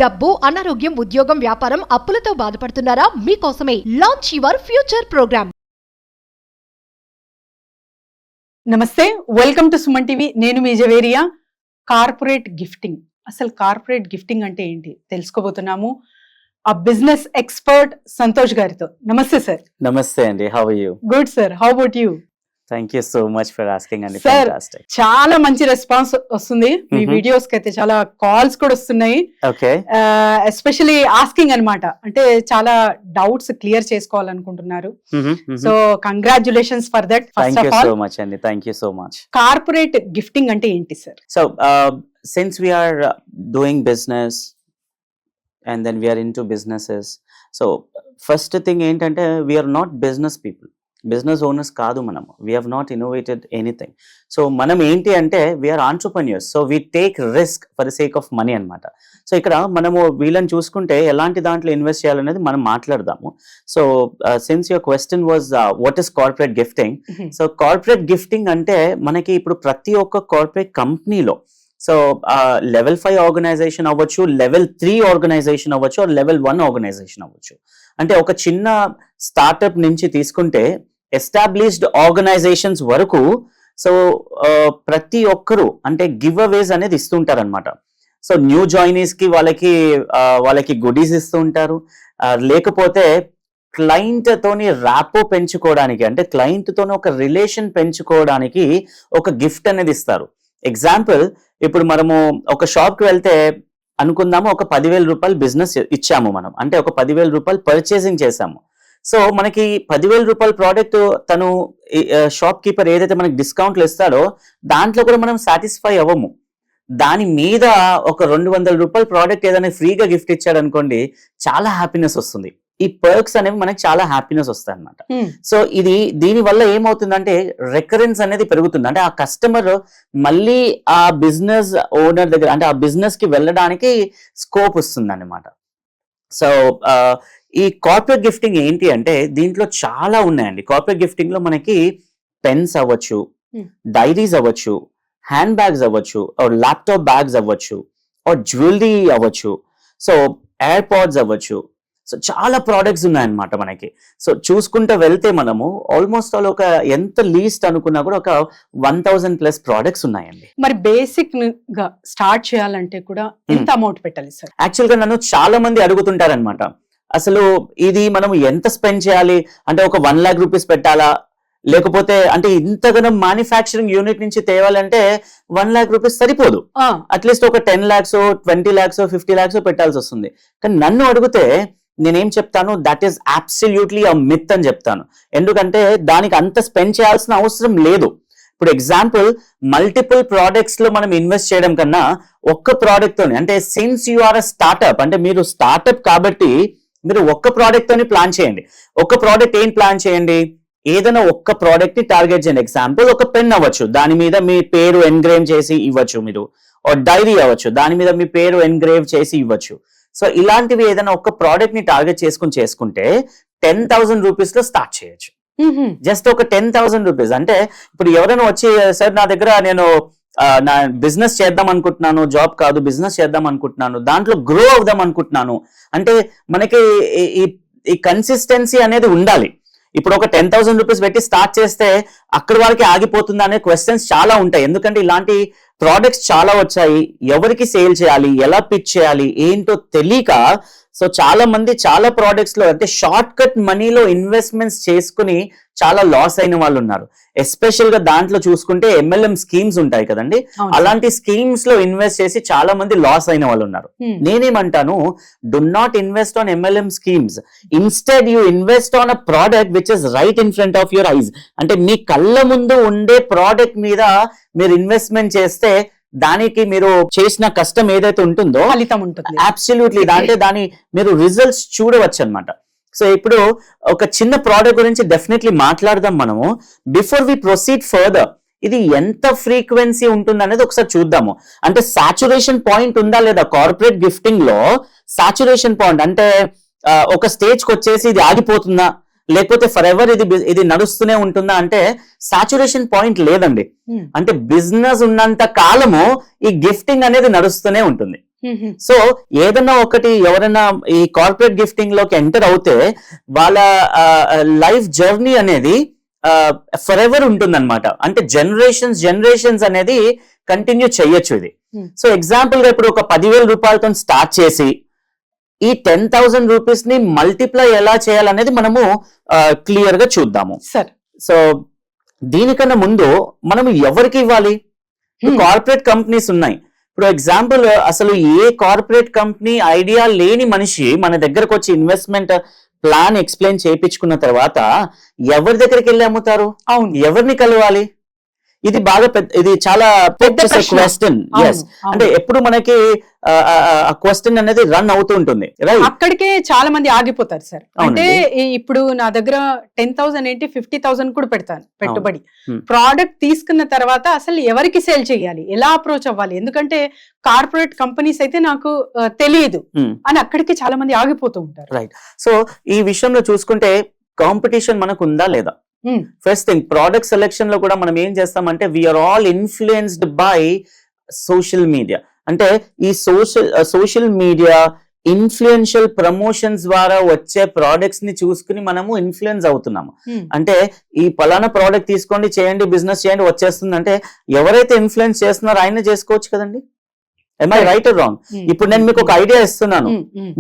డబ్బు, అనారోగ్యం, ఉద్యోగం, వ్యాపారం, అప్పులతో బాధపడుతున్నారా? మీకోసమే లాంచ్ యువర్ ఫ్యూచర్ ప్రోగ్రామ్. నమస్తే, వెల్కమ్ టు సుమన్ టీవీ. నేను మీ జవేరియా. కార్పొరేట్ గిఫ్టింగ్, అసలు కార్పొరేట్ గిఫ్టింగ్ అంటే ఏంటి తెలుసుకోబోతున్నాము ఆ బిజినెస్ ఎక్స్పర్ట్ సంతోష్ గారితో. నమస్తే సార్. నమస్తే అండి, how are you? Good sir, how about you? Thank you so much for asking అండి. సార్, చాలా మంచి రెస్పాన్స్ వస్తుంది మీ వీడియోస్ కి. అయితే చాలా కాల్స్ కూడా వస్తున్నాయి. ఓకే, ఎస్పెషల్లీ ఆస్కింగ్ అన్నమాట, అంటే చాలా డౌట్స్ క్లియర్ చేసుకోవాలనుకుంటున్నారు. So congratulations for that. Thank you so much అండి, thank you so much. Corporate gifting అంటే ఏంటి sir? So since we're doing business and then we are into businesses, so first thing ఏంటంటే we are not business people, business owners కాదు మనము. we have not innovated anything. so మనం ఏంటి అంటే we are entrepreneurs, so we take risk for the sake of money అన్నమాట. So ఇక్కడ మనము వీళ్ళని చూసుకుంటే ఎలాంటి దాంట్లో ఇన్వెస్ట్ చేయాలనేది మనం మాట్లాడదాము. So since your question was what is corporate gifting. So corporate gifting అంటే మనకి ఇప్పుడు ప్రతి ఒక్క కార్పొరేట్ కంపెనీలో, సో లెవెల్ 5 ఆర్గనైజేషన్ అవ్వచ్చు, లెవెల్ 3 ఆర్గనైజేషన్ అవ్వచ్చు, లెవెల్ 1 ఆర్గనైజేషన్ అవ్వచ్చు. అంటే ఒక చిన్న స్టార్ట్అప్ నుంచి తీసుకుంటే ఎస్టాబ్లిష్డ్ ఆర్గనైజేషన్స్ వరకు, సో ప్రతి ఒక్కరు అంటే గివ్ అవేస్ అనేది ఇస్తుంటారనమాట. సో న్యూ జాయినీస్ కి వాళ్ళకి గుడీస్ ఇస్తూ ఉంటారు. లేకపోతే క్లయింట్ తోని ర్యాపో పెంచుకోవడానికి, అంటే క్లయింట్ తోని ఒక రిలేషన్ పెంచుకోవడానికి ఒక గిఫ్ట్ అనేది ఇస్తారు. ఎగ్జాంపుల్, ఇప్పుడు మనము ఒక షాప్ కి వెళ్తే అనుకుందాము, ఒక 10,000 రూపాయలు బిజినెస్ ఇచ్చాము మనం, అంటే ఒక 10,000 రూపాయలు పర్చేసింగ్ చేసాము. సో మనకి 10,000 రూపాయల ప్రోడక్ట్ తను షాప్ కీపర్ ఏదైతే మనకి డిస్కౌంట్లు ఇస్తాడో దాంట్లో కూడా మనం సాటిస్ఫై అవ్వము. దాని మీద ఒక 200 రూపాయల ప్రోడక్ట్ ఏదైనా ఫ్రీగా గిఫ్ట్ ఇచ్చాడు అనుకోండి, చాలా హ్యాపీనెస్ వస్తుంది. ఈ పర్క్స్ అనేవి మనకి చాలా హ్యాపీనెస్ వస్తాయి అనమాట. సో దీని వల్ల ఏమవుతుందంటే రికరెన్స్ అనేది పెరుగుతుంది. అంటే ఆ కస్టమర్ మళ్ళీ ఆ బిజినెస్ ఓనర్ దగ్గర, అంటే ఆ బిజినెస్ కి వెళ్ళడానికి స్కోప్ వస్తుంది అన్నమాట. సో ఈ కార్పొరేట్ గిఫ్టింగ్ ఏంటి అంటే దీంట్లో చాలా ఉన్నాయండి. కార్పొరేట్ గిఫ్టింగ్ లో మనకి పెన్స్ అవ్వచ్చు, డైరీస్ అవ్వచ్చు, హ్యాండ్ బ్యాగ్స్ అవ్వచ్చు, ల్యాప్టాప్ బ్యాగ్స్ అవ్వచ్చు, జ్యువెలరీ అవ్వచ్చు, సో ఎయిర్ పాడ్స్ అవ్వచ్చు. సో చాలా ప్రోడక్ట్స్ ఉన్నాయన్నమాట మనకి. సో చూసుకుంటూ వెళ్తే మనము ఆల్మోస్ట్ ఆల్ ఒక ఎంత లీస్ట్ అనుకున్నా కూడా ఒక 1,000+ ప్రోడక్ట్స్ ఉన్నాయండి. మరి బేసిక్ గా స్టార్ట్ చేయాలంటే కూడా ఎంత అమౌంట్ పెట్టాలి సార్? యాక్చువల్ గా నన్ను చాలా మంది అడుగుతుంటారనమాట, అసలు ఇది మనం ఎంత స్పెండ్ చేయాలి, అంటే ఒక 1 lakh రూపీస్ పెట్టాలా, లేకపోతే అంటే ఇంతగానో మ్యానుఫ్యాక్చరింగ్ యూనిట్ నుంచి తేవాలంటే 1 lakh రూపీస్ సరిపోదు, అట్లీస్ట్ ఒక 10 lakhs 20 lakhs 50 lakhs పెట్టాల్సి వస్తుంది. కానీ నన్ను అడిగితే నేనేం చెప్తాను, that is absolutely a myth అని చెప్తాను. ఎందుకంటే దానికి అంత స్పెండ్ చేయాల్సిన అవసరం లేదు. ఇప్పుడు ఎగ్జాంపుల్, మల్టిపుల్ ప్రోడక్ట్స్ లో మనం ఇన్వెస్ట్ చేయడం కన్నా ఒక్క ప్రోడక్ట్ తోని, అంటే since you are a startup, అంటే మీరు స్టార్ట్అప్ కాబట్టి మీరు ఒక్క ప్రోడక్ట్ తోని ప్లాన్ చేయండి. ఒక్క ప్రోడక్ట్ ఏం ప్లాన్ చేయండి, ఏదైనా ఒక్క ప్రోడక్ట్ ని టార్గెట్ చేయండి. ఎగ్జాంపుల్, ఒక పెన్ అవ్వచ్చు, దాని మీద మీ పేరు ఎన్గ్రేవ్ చేసి ఇవ్వచ్చు మీరు. డైరీ అవ్వచ్చు, దాని మీద మీ పేరు ఎన్గ్రేవ్ చేసి ఇవ్వచ్చు. సో ఇలాంటివి ఏదైనా ఒక ప్రోడక్ట్ ని టార్గెట్ చేసుకుంటే 10,000 రూపీస్ లో స్టార్ట్ చేయొచ్చు. జస్ట్ ఒక 10,000 రూపీస్. అంటే ఇప్పుడు ఎవరైనా వచ్చి, సార్ నా దగ్గర నేను నా బిజినెస్ చేద్దాం అనుకుంటున్నాను, జాబ్ కాదు బిజినెస్ చేద్దాం అనుకుంటున్నాను, దాంట్లో గ్రో అవుదాం అనుకుంటున్నాను అంటే మనకి ఈ కన్సిస్టెన్సీ అనేది ఉండాలి. ఇప్పుడు ఒక 10,000 రూపీస్ పెట్టి స్టార్ట్ చేస్తే అక్కడి వరకు ఆగిపోతుందా అనే క్వశ్చన్స్ చాలా ఉంటాయి. ఎందుకంటే ఇలాంటి ప్రోడక్ట్స్ చాలా వచ్చాయి, ఎవరికి సేల్ చేయాలి, ఎలా పిచ్ చేయాలి ఏంటో తెలియక, సో చాలా మంది చాలా ప్రోడక్ట్స్ లో అంటే షార్ట్ కట్ మనీలో ఇన్వెస్ట్మెంట్స్ చేసుకుని చాలా లాస్ అయిన వాళ్ళు ఉన్నారు. ఎస్పెషల్ గా దాంట్లో చూసుకుంటే MLM స్కీమ్స్ ఉంటాయి కదండి, అలాంటి స్కీమ్స్ లో ఇన్వెస్ట్ చేసి చాలా మంది లాస్ అయిన వాళ్ళు ఉన్నారు. నేనేమంటాను, do not invest on MLM schemes, instead you invest on a product which is right in front of your eyes. అంటే మీ కళ్ళ ముందు ఉండే ప్రోడక్ట్ మీద మీరు ఇన్వెస్ట్మెంట్ చేస్తే దానికి మీరు చేసిన కష్టం ఏదైతే ఉంటుందో ఫలితం ఉంటుంది. అబ్సల్యూట్లీ, దాని మీరు రిజల్ట్స్ చూడవచ్చు అనమాట. సో ఇప్పుడు ఒక చిన్న ప్రోడక్ట్ గురించి డెఫినెట్లీ మాట్లాడదాం మనము. బిఫోర్ వి ప్రొసీడ్ ఫర్దర్, ఇది ఎంత ఫ్రీక్వెన్సీ ఉంటుంది అనేది ఒకసారి చూద్దాము. అంటే సాచురేషన్ పాయింట్ ఉందా లేదా కార్పొరేట్ గిఫ్టింగ్ లో? సాచురేషన్ పాయింట్ అంటే ఒక స్టేజ్ కి వచ్చేసి ఇది ఆగిపోతుందా, లేకపోతే ఫర్ ఎవర్ ఇది నడుస్తూనే ఉంటుందా అంటే సాచురేషన్ పాయింట్ లేదండి. అంటే బిజినెస్ ఉన్నంత కాలము ఈ గిఫ్టింగ్ అనేది నడుస్తూనే ఉంటుంది. సో ఏదన్నా ఒకటి ఎవరైనా ఈ కార్పొరేట్ గిఫ్టింగ్ లోకి ఎంటర్ అవుతే వాళ్ళ లైఫ్ జర్నీ అనేది ఫర్ ఎవర్ ఉంటుందన్నమాట. అంటే జనరేషన్స్ అనేది కంటిన్యూ చెయ్యొచ్చు ఇది. సో ఎగ్జాంపుల్ గా ఇప్పుడు ఒక 10,000 రూపాయలతో స్టార్ట్ చేసి ఈ 10,000 రూపీస్ ని మల్టిప్లై ఎలా చేయాలనేది మనము క్లియర్ గా చూద్దాము. సో దీనికన్నా ముందు మనము ఎవరికి ఇవ్వాలి? కార్పొరేట్ కంపెనీస్ ఉన్నాయి. ఇప్పుడు ఎగ్జాంపుల్ అసలు ఏ కార్పొరేట్ కంపెనీ ఐడియా లేని మనిషి మన దగ్గరకు వచ్చి ఇన్వెస్ట్మెంట్ ప్లాన్ ఎక్స్ప్లెయిన్ చేయించుకున్న తర్వాత ఎవరి దగ్గరికి వెళ్ళి అమ్ముతారు? అవును, ఎవరిని కలవాలి? ఇది బాగా ఇది చాలా పెద్ద క్వశ్చన్. అంటే ఎప్పుడు మనకి క్వశ్చన్ అనేది రన్ అవుతూ ఉంటుంది. అక్కడికే చాలా మంది ఆగిపోతారు సార్. అంటే ఇప్పుడు నా దగ్గర 10,000 ఏంటి 50,000 కూడా పెడతాను పెట్టుబడి. ప్రోడక్ట్ తీసుకున్న తర్వాత అసలు ఎవరికి సేల్ చేయాలి, ఎలా అప్రోచ్ అవ్వాలి? ఎందుకంటే కార్పొరేట్ కంపెనీస్ అయితే నాకు తెలియదు అని అక్కడికి చాలా మంది ఆగిపోతూ ఉంటారు. రైట్. సో ఈ విషయంలో చూసుకుంటే కాంపిటీషన్ మనకు ఉందా లేదా? ఫస్ట్ థింగ్, ప్రోడక్ట్ సెలెక్షన్ లో కూడా మనం ఏం చేస్తామంటే we are all influenced by social media. అంటే ఈ సోషల్ మీడియా ఇన్ఫ్లుయెన్షియల్ ప్రమోషన్స్ ద్వారా వచ్చే ప్రోడక్ట్స్ ని చూసుకుని మనము ఇన్ఫ్లుయెన్స్ అవుతున్నాము. అంటే ఈ పలానా ప్రోడక్ట్ తీసుకోండి, చేయండి, బిజినెస్ చేయండి, వచ్చేస్తుంది అంటే ఎవరైతే ఇన్ఫ్లుయెన్స్ చేస్తున్నారో ఆయన చేసుకోవచ్చు కదండి. Am I right or wrong? ఇప్పుడు నేను మీకు ఒక ఐడియా ఇస్తున్నాను,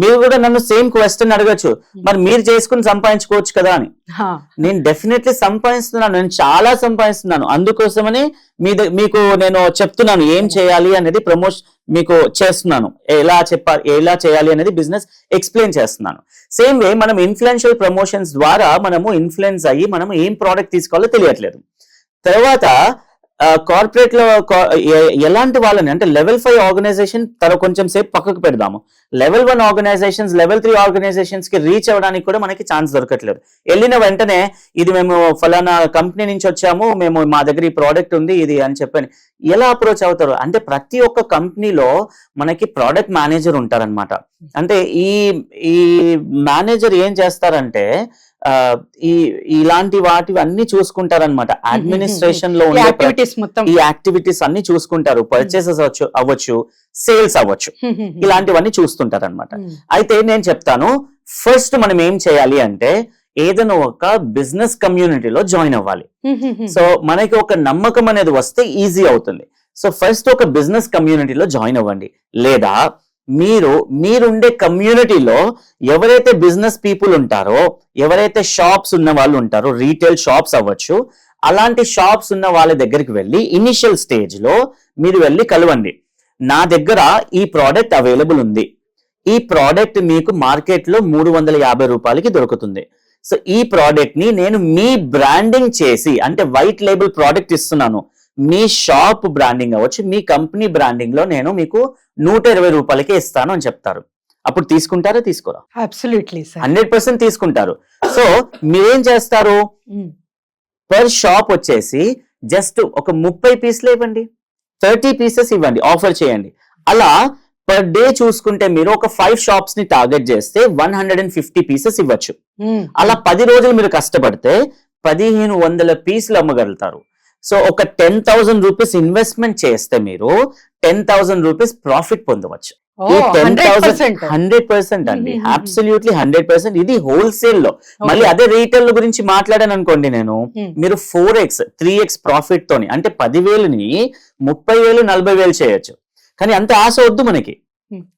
మీరు కూడా నన్ను సేమ్ క్వశ్చన్ అడగచ్చు, మరి మీరు చేసుకుని సంపాదించుకోవచ్చు కదా అని. నేను డెఫినెట్లీ సంపాదిస్తున్నాను, నేను చాలా సంపాదిస్తున్నాను. అందుకోసమని మీకు నేను చెప్తున్నాను ఏం చేయాలి అనేది, ప్రమోషన్ మీకు చేస్తున్నాను, ఎలా చేయాలి అనేది బిజినెస్ ఎక్స్ప్లెయిన్ చేస్తున్నాను. సేమ్ వే మనం ఇన్ఫ్లుయెన్షియల్ ప్రమోషన్స్ ద్వారా మనము ఇన్ఫ్లుయెన్స్ అయ్యి మనం ఏం ప్రోడక్ట్ తీసుకోవాలో తెలియట్లేదు. తర్వాత కార్పొరేట్ లో ఎలాంటి వాళ్ళని అంటే లెవెల్ 5 ఆర్గనైజేషన్ కొంచెం సేపు పక్కకు పెడదాము. లెవెల్ 1 ఆర్గనైజేషన్స్, లెవెల్ 3 ఆర్గనైజేషన్స్ కి రీచ్ అవ్వడానికి కూడా మనకి ఛాన్స్ దొరకట్లేదు. వెళ్ళిన వెంటనే ఇది మేము ఫలానా కంపెనీ నుంచి వచ్చాము, మేము మా దగ్గర ఈ ప్రోడక్ట్ ఉంది ఇది అని చెప్పని ఎలా అప్రోచ్ అవుతారు? అంటే ప్రతి ఒక్క కంపెనీలో మనకి ప్రోడక్ట్ మేనేజర్ ఉంటారనమాట. అంటే ఈ మేనేజర్ ఏం చేస్తారంటే ఇలాంటి వాటివి అన్ని చూసుకుంటారనమాట. అడ్మినిస్ట్రేషన్ లో ఈ యాక్టివిటీస్ అన్ని చూసుకుంటారు. పర్చేసెస్ అవ్వచ్చు, సేల్స్ అవ్వచ్చు, ఇలాంటివన్నీ చూస్తుంటారనమాట. అయితే నేను చెప్తాను, ఫస్ట్ మనం ఏం చేయాలి అంటే ఏదైనా ఒక బిజినెస్ కమ్యూనిటీలో జాయిన్ అవ్వాలి. సో మనకి ఒక నమ్మకం అనేది వస్తే ఈజీ అవుతుంది. సో ఫస్ట్ ఒక బిజినెస్ కమ్యూనిటీలో జాయిన్ అవ్వండి. లేదా మీరుండే కమ్యూనిటీలో ఎవరైతే బిజినెస్ పీపుల్ ఉంటారో, ఎవరైతే షాప్స్ ఉన్న వాళ్ళు ఉంటారో, రీటైల్ షాప్స్ అవ్వచ్చు, అలాంటి షాప్స్ ఉన్న వాళ్ళ దగ్గరికి వెళ్ళి ఇనిషియల్ స్టేజ్ లో మీరు వెళ్ళి కలవండి. నా దగ్గర ఈ ప్రోడక్ట్ అవైలబుల్ ఉంది, ఈ ప్రోడక్ట్ మీకు మార్కెట్ లో 350 రూపాయలకి దొరుకుతుంది. సో ఈ ప్రోడక్ట్ ని నేను మీ బ్రాండింగ్ చేసి, అంటే వైట్ లేబుల్ ప్రోడక్ట్ ఇస్తున్నాను, మీ షాప్ బ్రాండింగ్ అవ్వచ్చు, మీ కంపెనీ బ్రాండింగ్ లో నేను మీకు 120 రూపాయలకే ఇస్తాను అని చెప్తారు. అప్పుడు తీసుకుంటారా? తీసుకోరా? అబ్సల్యూట్లీ 100% తీసుకుంటారు. సో మీరేం చేస్తారు, పర్ షాప్ వచ్చేసి జస్ట్ ఒక 30 పీసులు ఇవ్వండి, 30 పీసెస్ ఇవ్వండి, ఆఫర్ చేయండి. అలా పర్ డే చూసుకుంటే మీరు ఒక 5 షాప్స్ ని టార్గెట్ చేస్తే 150 పీసెస్ ఇవ్వచ్చు. అలా 10 రోజులు మీరు కష్టపడితే 1500 పీసులు అమ్మగలుగుతారు. సో ఒక 10,000 రూపీస్ ఇన్వెస్ట్మెంట్ చేస్తే మీరు 10,000 రూపీస్ ప్రాఫిట్ పొందవచ్చు. 100% అండి, అబ్సల్యూట్లీ 100%. ఇది హోల్సేల్ లో. మళ్ళీ అదే రీటైల్ గురించి మాట్లాడాను అనుకోండి నేను, మీరు 4x 3x ప్రాఫిట్ తోని, అంటే 10,000ని 30,000 40,000 చేయొచ్చు. కానీ అంత ఆశ వద్దు మనకి.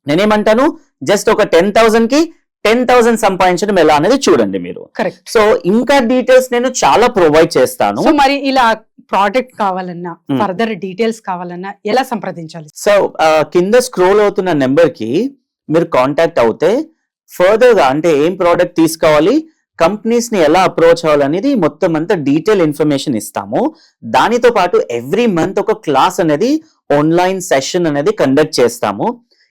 నేనేమంటాను, జస్ట్ ఒక 10,000 కి 10,000 సంపాదించడం ఎలా అనేది చూడండి మీరు. సో ఇంకా డీటెయిల్స్ నేను చాలా ప్రొవైడ్ చేస్తాను. సో మరి ఇలా ప్రోడక్ట్ కావాలన్నా, ఫర్దర్ డీటెయిల్స్ కావాలన్నా ఎలా సంప్రదించాలి? సో కింద స్క్రోల్ అవుతున్న నెంబర్ కి మీరు కాంటాక్ట్ అవుతే ఫర్దర్ గా, అంటే ఏం ప్రోడక్ట్ తీసుకోవాలి, కంపెనీస్ ని ఎలా అప్రోచ్ అవ్వాలనేది మొత్తం అంతా డీటెయిల్ ఇన్ఫర్మేషన్ ఇస్తాము. దానితో పాటు ఎవ్రీ మంత్ ఒక క్లాస్ అనేది, ఆన్లైన్ సెషన్ అనేది కండక్ట్ చేస్తాము.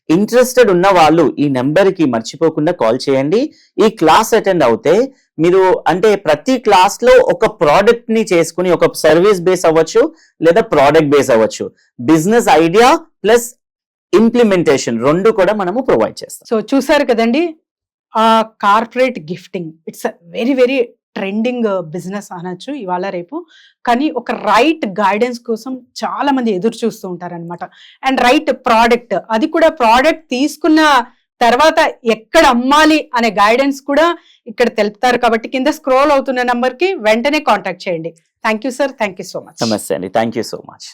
ఇంట్రెస్టెడ్ ఉన్న వాళ్ళు ఈ నెంబర్ కి మర్చిపోకుండా కాల్ చేయండి. ఈ క్లాస్ అటెండ్ అవుతే మీరు, అంటే ప్రతి క్లాస్ లో ఒక ప్రోడక్ట్ ని చేసుకుని, ఒక సర్వీస్ బేస్ అవ్వచ్చు లేదా ప్రోడక్ట్ బేస్ అవ్వచ్చు, బిజినెస్ ఐడియా ప్లస్ ఇంప్లిమెంటేషన్ రెండు కూడా మనము ప్రొవైడ్ చేస్తాం. సో చూసారు కదండి, corporate gifting it's very very trending business అనొచ్చు ఇవాళ రేపు. కానీ ఒక రైట్ గైడెన్స్ కోసం చాలా మంది ఎదురు చూస్తూ ఉంటారనమాట. అండ్ రైట్ ప్రోడక్ట్, అది కూడా ప్రోడక్ట్ తీసుకున్న తర్వాత ఎక్కడ అమ్మాలి అనే గైడెన్స్ కూడా ఇక్కడ తెలుపుతారు. కాబట్టి కింద స్క్రోల్ అవుతున్న నంబర్ కి వెంటనే కాంటాక్ట్ చేయండి. Thank you sir, thank you so much. నమస్తే అండి, థ్యాంక్ యూ సో మచ్.